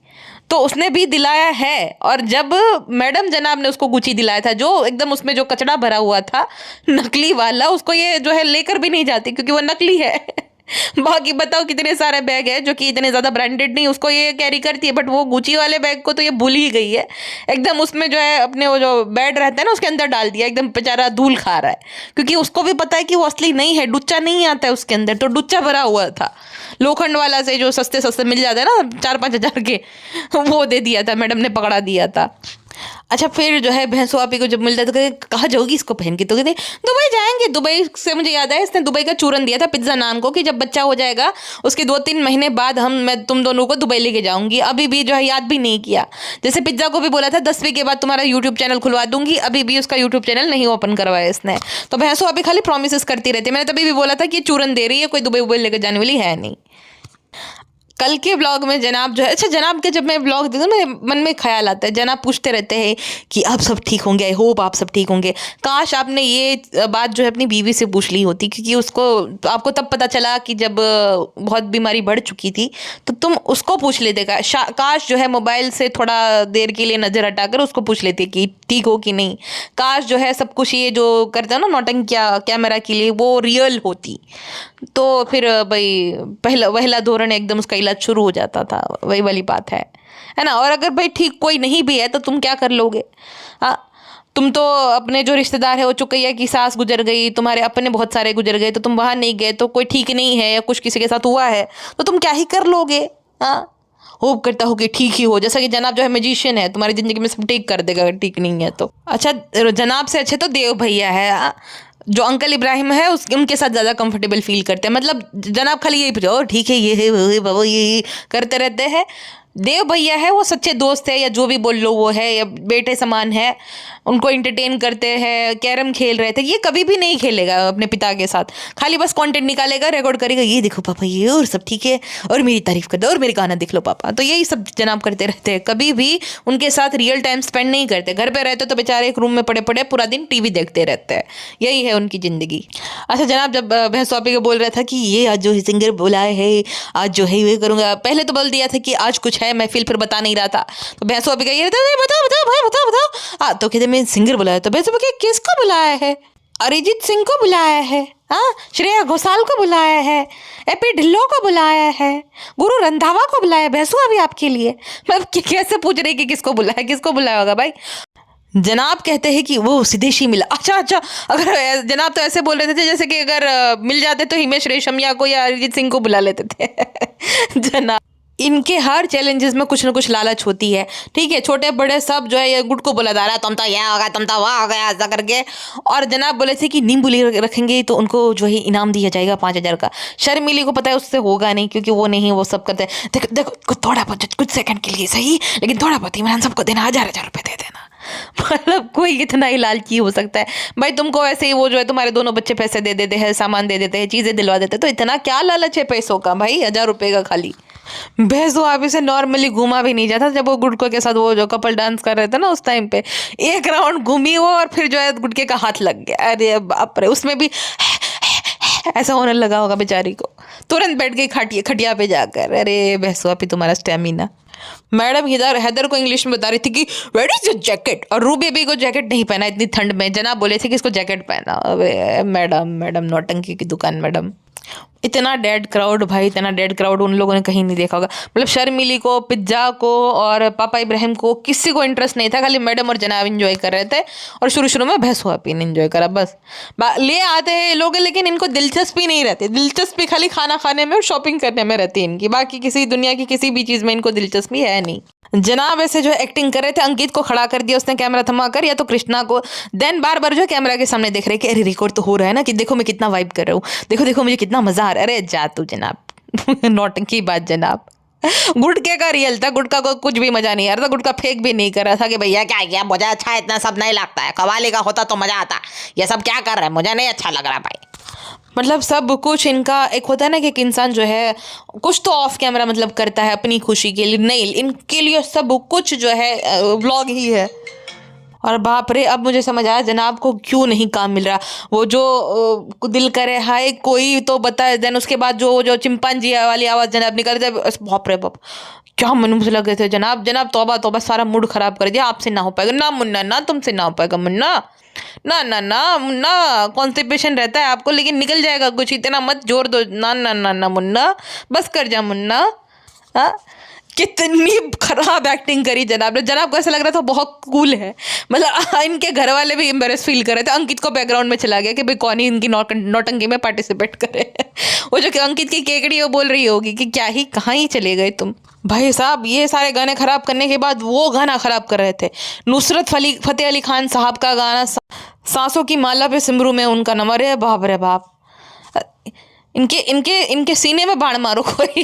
तो उसने भी दिलाया है। और जब मैडम जनाब ने उसको गुच्ची दिलाया था, जो एकदम उसमें जो कचड़ा भरा हुआ था नकली वाला, उसको ये जो है लेकर भी नहीं जाती क्योंकि वो नकली है बाकी बताओ कितने सारे बैग है जो कि इतने ज़्यादा ब्रांडेड नहीं, उसको ये कैरी करती है, बट वो गुची वाले बैग को तो ये भूल ही गई है एकदम। उसमें जो है अपने वो जो बेड रहता है ना उसके अंदर डाल दिया, एकदम बेचारा धूल खा रहा है, क्योंकि उसको भी पता है कि वो असली नहीं है, डुच्चा नहीं आता है उसके अंदर, तो डुच्चा भरा हुआ था लोखंड वाला से जो सस्ते सस्ते मिल जाते हैं ना 4-5 हज़ार के, वो दे दिया था, मैडम ने पकड़ा दिया था। अच्छा फिर जो है भैंसू आपी को जब मिलता है तो कहते कहाँ जाओगी इसको पहन के, तो कहते दुबई जाएंगे। दुबई से मुझे याद है इसने दुबई का चूरन दिया था पिज्ज़ा नान को कि जब बच्चा हो जाएगा उसके 2-3 महीने बाद मैं तुम दोनों को दुबई लेके जाऊंगी। अभी भी जो है याद भी नहीं किया, जैसे पिज्ज़ा को भी बोला था 10वीं के बाद तुम्हारा यूट्यूब चैनल खुलवा दूंगी, अभी भी उसका यूट्यूब चैनल नहीं ओपन करवाया इसने। तो भैंसू आपी खाली प्रॉमिसेस करती रहती है। मैंने तभी भी बोला था कि चूरन दे रही है, कोई दुबई लेकर जाने वाली है नहीं। कल के ब्लॉग में जनाब जो है, अच्छा जनाब के जब मैं ब्लॉग देखती हूँ मेरे मन में ख्याल आता है, जनाब पूछते रहते हैं कि आप सब ठीक होंगे, आई होप आप सब ठीक होंगे। काश आपने ये बात जो है अपनी बीवी से पूछ ली होती, क्योंकि उसको आपको तब पता चला कि जब बहुत बीमारी बढ़ चुकी थी, तो तुम उसको पूछ लेते। काश जो है मोबाइल से थोड़ा देर के लिए नज़र हटाकर उसको पूछ लेते कि ठीक हो कि नहीं। काश जो है सब कुछ ये जो करते हो ना नौटंकिया कैमरा के लिए वो रियल होती, तो फिर भाई वहला धोरण एकदम उसका इलाज शुरू हो जाता था। वही वाली बात है ना। और अगर भाई ठीक कोई नहीं भी है तो तुम क्या कर लोगे? हाँ तुम तो अपने जो रिश्तेदार है वो चुकैया की सास गुजर गई, तुम्हारे अपने बहुत सारे गुजर गए, तो तुम वहां नहीं गए तो कोई ठीक नहीं है या कुछ किसी के साथ हुआ है तो तुम क्या ही कर लोगे। हाँ, होप करता हो कि ठीक ही हो, जैसा कि जनाब जो है मैजिशियन है, तुम्हारी जिंदगी में सब ठीक कर देगा अगर ठीक नहीं है तो। अच्छा, जनाब से अच्छे तो देव भैया है। हाँ? जो अंकल इब्राहिम है उनके साथ ज़्यादा कंफर्टेबल फील करते हैं। मतलब जनाब खाली यही पूछो ठीक है ये है वो है बाबा ये करते रहते हैं। देव भैया है वो सच्चे दोस्त है, या जो भी बोल लो वो है, या बेटे समान है, उनको इंटरटेन करते हैं, कैरम खेल रहे थे, ये कभी भी नहीं खेलेगा अपने पिता के साथ, खाली बस कंटेंट निकालेगा, रिकॉर्ड करेगा, ये देखो पापा ये और सब ठीक है और मेरी तारीफ कर दो और मेरे गाना देख लो पापा। तो यही सब जनाब करते रहते हैं, कभी भी उनके साथ रियल टाइम स्पेंड नहीं करते। घर पे रहते तो बेचारे एक रूम में पड़े पड़े पूरा दिन टीवी देखते रहते हैं, यही है उनकी ज़िंदगी। अच्छा जनाब, जब भैंस वापी को बोल रहा था कि ये आज जो सिंगर बुलाए है, आज जो है ये करूँगा, पहले तो बोल दिया था कि आज कुछ है महफिल, फिर बता नहीं रहा था। तो भैंस वापी का ये रहता है बताओ बताओ भाई बताओ बताओ। तो कहते मैं सिंगर बुलाया, तो भैंस वापी किसको बुलाया है? अरिजीत सिंह को बुलाया है, हाँ, श्रेया घोषाल को बुलाया है, एपी ढिल्लो को बुलाया है, गुरु रंधावा को बुलाया है। भैंसुआ भी आपके लिए मैं कैसे पूछ रही कि किसको बुलाया, किसको बुलाया होगा भाई। जनाब कहते हैं कि वो सिद्धेशी मिला। अच्छा अच्छा, अगर जनाब तो ऐसे बोल रहे थे जैसे कि अगर मिल जाते तो हिमेश रेशमिया को या अरिजीत सिंह को बुला लेते थे। जनाब इनके हर चैलेंजेस में कुछ ना कुछ लालच होती है, ठीक है, छोटे बड़े सब जो है ये गुड को बुला जा रहा है, तुम तो यह हो गया तुम तो वह हो गया ऐसा करके। और जनाब बोले थे कि नींबू रखेंगे तो उनको जो है इनाम दिया जाएगा 5,000 का। शर्मिली को पता है उससे होगा नहीं क्योंकि वो नहीं वो सब करते हैं। देखो देखो थोड़ा बहुत कुछ सेकंड के लिए सही, लेकिन थोड़ा बहुत इमरान सबको देना 1,000 रुपये दे देना। मतलब कोई कितना ही लालची हो सकता है भाई। तुमको ऐसे ही वो जो है तुम्हारे दोनों बच्चे पैसे दे देते हैं, सामान दे देते हैं, चीज़ें दिलवा देते हैं, तो इतना क्या लालच है पैसों का भाई, 1,000 रुपये का खाली। भैंसो आप इसे नॉर्मली घूमा भी नहीं जाता। जब वो गुटके के साथ वो जो कपल डांस कर रहे थे ना उस टाइम पे एक राउंड घूमी वो और फिर जो है गुटके का हाथ लग गया। अरे बाप रे, उसमें भी ऐसा होने लगा होगा बेचारी को, तुरंत बैठ गई खटिया पे जाकर। अरे भैंसो आप ही तुम्हारा स्टेमिना। मैडम हैदर को इंग्लिश में बता रही थी कि वेयर इज योर जैकेट, और रू बेबी को जैकेट नहीं पहना इतनी ठंड में। जनाब बोले थे कि इसको जैकेट पहना। अबे मैडम नौटंकी की दुकान मैडम। इतना डेड क्राउड भाई, इतना डेड क्राउड उन लोगों ने कहीं नहीं देखा होगा। मतलब शर्मिली को, पिज्जा को और पापा इब्राहिम को किसी को इंटरेस्ट नहीं था, खाली मैडम और जनाब एंजॉय कर रहे थे। और शुरू में भैंसो आप ने एंजॉय करा बस। ले आते हैं लोग लेकिन इनको दिलचस्पी नहीं रहती, दिलचस्पी खाली खाना खाने में और शॉपिंग करने में रहती है इनकी, बाकी किसी दुनिया की किसी भी चीज़ में इनको दिलचस्पी है नहीं। जनाब ऐसे जो एक्टिंग कर रहे थे, अंकित को खड़ा कर दिया उसने कैमरा थमा कर, या तो कृष्णा को, देन बार बार जो कैमरा के सामने देख रहे कि अरे रिकॉर्ड तो हो रहा है ना, कि देखो मैं कितना वाइब कर रहा हूँ, देखो देखो मुझे कितना मजा आ रहा है। अरे जा तू जनाब। नौटंकी बात जनाब। गुटके का रियल था, गुटका को कुछ भी मजा नहीं आ रहा था, गुटका फेंक भी नहीं कर रहा था कि भैया क्या किया, मुझे अच्छा इतना सब नहीं लगता है, कवाली का होता तो मजा आता, ये सब क्या कर रहा है मुझे नहीं अच्छा लग रहा भाई। मतलब सब कुछ इनका एक होता है ना कि एक इंसान जो है कुछ तो ऑफ कैमरा मतलब करता है अपनी खुशी के लिए, नहीं इनके लिए सब कुछ जो है व्लॉग ही है। और बाप रे, अब मुझे समझ आया जनाब को क्यों नहीं काम मिल रहा। वो जो दिल करे हाय कोई तो बताए, देन उसके बाद जो चिंपांजी वाली आवाज़ जनाब निकल थे, बाप रे बाप क्या मन मुझे लगे थे। जनाब तौबा तौबा, सारा मूड खराब कर दिया। आपसे ना हो पाएगा ना मुन्ना, ना तुमसे ना हो पाएगा मुन्ना, ना ना ना मुन्ना, कॉन्स्टिपेशन रहता है आपको लेकिन निकल जाएगा कुछ, इतना मत जोर दो ना ना ना ना मुन्ना, बस कर जा मुन्ना। हाँ, कितनी खराब एक्टिंग करी जनाब ने। जनाब को ऐसा लग रहा था बहुत कूल है, मतलब इनके घर वाले भी एम्बेरस फील कर रहे थे। अंकित को बैकग्राउंड में चला गया कि भाई कौन ही इनकी नौटंकी में पार्टिसिपेट करे। वो जो कि अंकित की केकड़ी वो बोल रही होगी कि क्या ही कहाँ ही चले गए तुम भाई साहब। ये सारे गाने खराब करने के बाद वो गाना खराब कर रहे थे, नुसरत फतेह अली खान साहब का गाना सांसों की माला पे सिमरू में उनका नंबर है। बाप रे बाप, इनके सीने में बाण मारो कोई।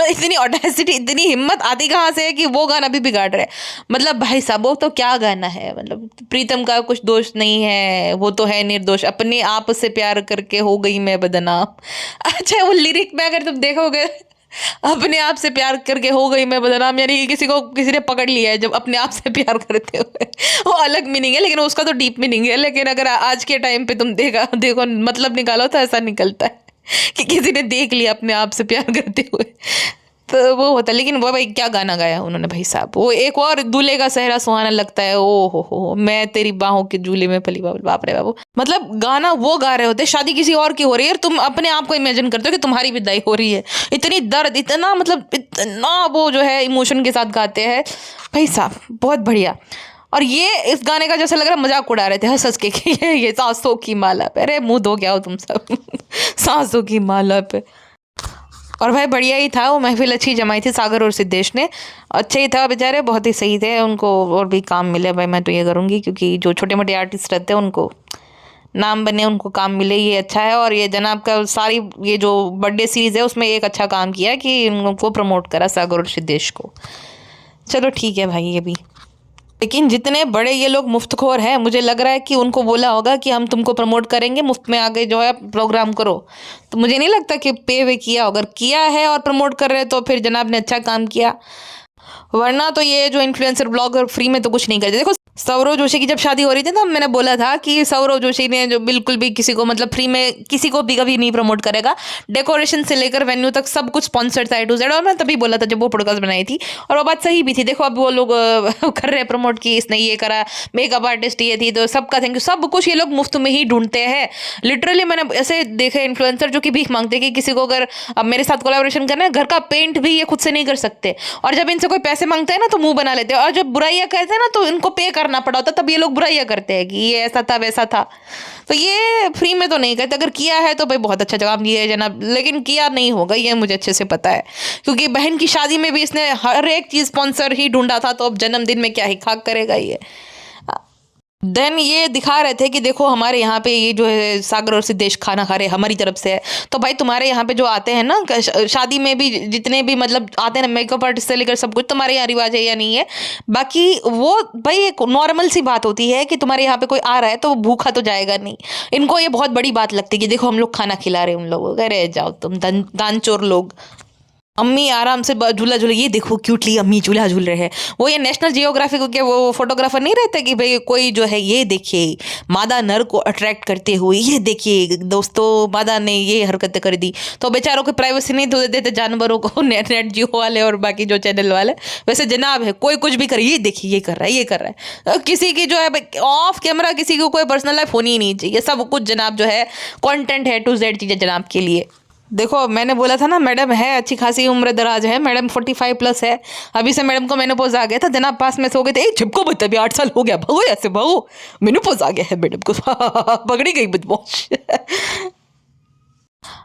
इतनी ऑडेसिटी, इतनी हिम्मत आती कहाँ से है कि वो गाना भी बिगाड़ रहे। मतलब भाई साहब वो तो क्या गाना है, मतलब प्रीतम का कुछ दोष नहीं है, वो तो है निर्दोष, अपने आप से प्यार करके हो गई मैं बदनाम। अच्छा वो लिरिक में अगर तुम देखोगे, अपने आप से प्यार करके हो गई मैं बदनाम, यानी कि किसी ने पकड़ लिया है जब अपने आप से प्यार करते हुए। वो अलग मीनिंग है लेकिन उसका तो डीप मीनिंग है। लेकिन अगर आज के टाइम पे तुम देखो मतलब निकालो तो ऐसा निकलता है कि किसी ने देख लिया अपने आप से प्यार करते हुए, तो वो होता है। लेकिन वो भाई क्या गाना गाया उन्होंने भाई साहब। वो एक और दूल्हे का सहरा सुहाना लगता है, ओ हो मैं तेरी बाहों के झूले में पली बाबू, बाप रे बाबू। मतलब गाना वो गा रहे होते, शादी किसी और की हो रही है और तुम अपने आप को इमेजिन करते हो कि तुम्हारी विदाई हो रही है। इतनी दर्द, इतना वो जो है इमोशन के साथ गाते हैं भाई साहब, बहुत बढ़िया। और ये इस गाने का जैसे लग रहा है मजाक उड़ा रहे थे हंस हंस के कि ये सांसों की माला पे, अरे मुंह धो क्या हो तुम सब सांसों की माला पे। और भाई बढ़िया ही था, वो महफिल अच्छी जमाई थी सागर और सिद्धेश ने, अच्छा ही था बेचारे, बहुत ही सही थे। उनको और भी काम मिले भाई, मैं तो ये करूँगी क्योंकि जो छोटे मोटे आर्टिस्ट रहते हैं उनको नाम बने, उनको काम मिले, ये अच्छा है। और ये जनाब का सारी ये जो बर्थडे सीरीज़ है उसमें एक अच्छा काम किया कि उनको प्रमोट करा सागर और सिद्धेश को। चलो ठीक है भाई ये भी। लेकिन जितने बड़े ये लोग मुफ्तखोर हैं, मुझे लग रहा है कि उनको बोला होगा कि हम तुमको प्रमोट करेंगे, मुफ्त में आगे जो है प्रोग्राम करो, तो मुझे नहीं लगता कि पे वे किया। अगर किया है और प्रमोट कर रहे हैं तो फिर जनाब ने अच्छा काम किया, वरना तो ये जो इन्फ्लुएंसर ब्लॉगर फ्री में तो कुछ नहीं करते। देखो सौरव जोशी की जब शादी हो रही थी तो मैंने बोला था कि सौरव जोशी ने जो बिल्कुल भी किसी को मतलब फ्री में किसी को भी कभी नहीं प्रमोट करेगा, डेकोरेशन से लेकर वेन्यू तक सब कुछ स्पॉन्सर्ड था A to Z। और मैं तभी बोला था जब वो पॉडकास्ट बनाई थी, और वो बात सही भी थी। देखो अब वो लोग कर रहे हैं प्रमोट की, इसने ये करा, मेकअप आर्टिस्ट ये थी, तो सबका थैंक यू। सब कुछ ये लोग मुफ्त में ही ढूंढते हैं लिटरली। मैंने ऐसे देखे इन्फ्लुएंसर जो कि भीख मांगते हैं कि किसी को अगर अब मेरे साथ कोलैबोरेशन करना है, घर का पेंट भी ये खुद से नहीं कर सकते, और जब इनसे कोई पैसे मांगते हैं ना तो मुंह बना लेते हैं, और जब बुराइयां कहते हैं ना तो इनको पे करना पड़ा होता, तब ये लोग बुराइयां करते हैं कि ये ऐसा था वैसा था। तो ये फ्री में तो नहीं करते, अगर किया है तो भाई बहुत अच्छा जवाब दिया है जनाब, लेकिन किया नहीं होगा ये मुझे अच्छे से पता है, क्योंकि बहन की शादी में भी इसने हर एक चीज़ स्पॉन्सर ही ढूंढा था, तो अब जन्मदिन में क्या ही खाक करेगा ये। देन ये दिखा रहे थे कि देखो हमारे यहाँ पे ये जो है सागर और सिद्धेश खाना खा रहे हमारी तरफ से है, तो भाई तुम्हारे यहाँ पे जो आते हैं ना शादी में भी जितने भी मतलब आते हैं ना मेकअप आर्टिस्ट से लेकर सब कुछ, तुम्हारे यहाँ रिवाज है या नहीं है, बाकी वो भाई एक नॉर्मल सी बात होती है कि तुम्हारे यहाँ पे कोई आ रहा है तो वो भूखा तो जाएगा नहीं। इनको ये बहुत बड़ी बात लगती है कि देखो हम लोग खाना खिला रहे हैं उन लोगों को, अरे जाओ तुम दानचोर लोग। अम्मी आराम से झूला झूले, ये देखो क्यूटली अम्मी झूला झूल रहे हैं। वो ये नेशनल जियोग्राफिक के वो फोटोग्राफर नहीं रहते कि भाई कोई जो है ये देखिए मादा नर को अट्रैक्ट करते हुए, ये देखिए दोस्तों मादा ने ये हरकतें कर दी, तो बेचारों को प्राइवेसी नहीं दे देते जानवरों को नेट जियो वाले और बाकी जो चैनल वाले। वैसे जनाब है कोई कुछ भी करे, ये देखिए ये कर रहा है ये कर रहा है, किसी की जो है ऑफ कैमरा किसी को कोई पर्सनल लाइफ होनी ही नहीं चाहिए, सब कुछ जनाब जो है कंटेंट है A to Z चीज़ें जनाब के लिए। देखो मैंने बोला था ना मैडम है अच्छी खासी उम्र दराज है, मैडम 45+ है, अभी से मैडम को मेनोपॉज आ गया था, जनाब पास में सो गए थे, झपको बता अभी 8 साल हो गया भागो ऐसे भागो, मेनोपॉज आ गया है मैडम को पकड़ी गई बदमाश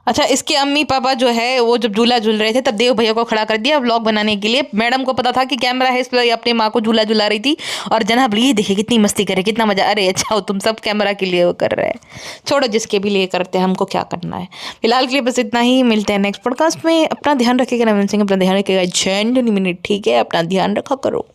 अच्छा इसके अम्मी पापा जो है वो जब झूला झूल रहे थे तब देव भैया को खड़ा कर दिया व्लॉग बनाने के लिए। मैडम को पता था कि कैमरा है इसलिए अपनी माँ को झूला झूला रही थी, और जनाब ये देखिए कितनी मस्ती करे कितना मजा, अरे अच्छा तुम सब कैमरा के लिए वो कर रहे हैं, छोड़ो जिसके भी लिए करते हैं, हमको क्या करना है। फिलहाल के लिए बस इतना ही, मिलते हैं नेक्स्ट पॉडकास्ट में। अपना ध्यान रखिएगा नवीन सिंह, अपना ध्यान रखिएगा। 10 मिनट ठीक है, अपना ध्यान रखा करो।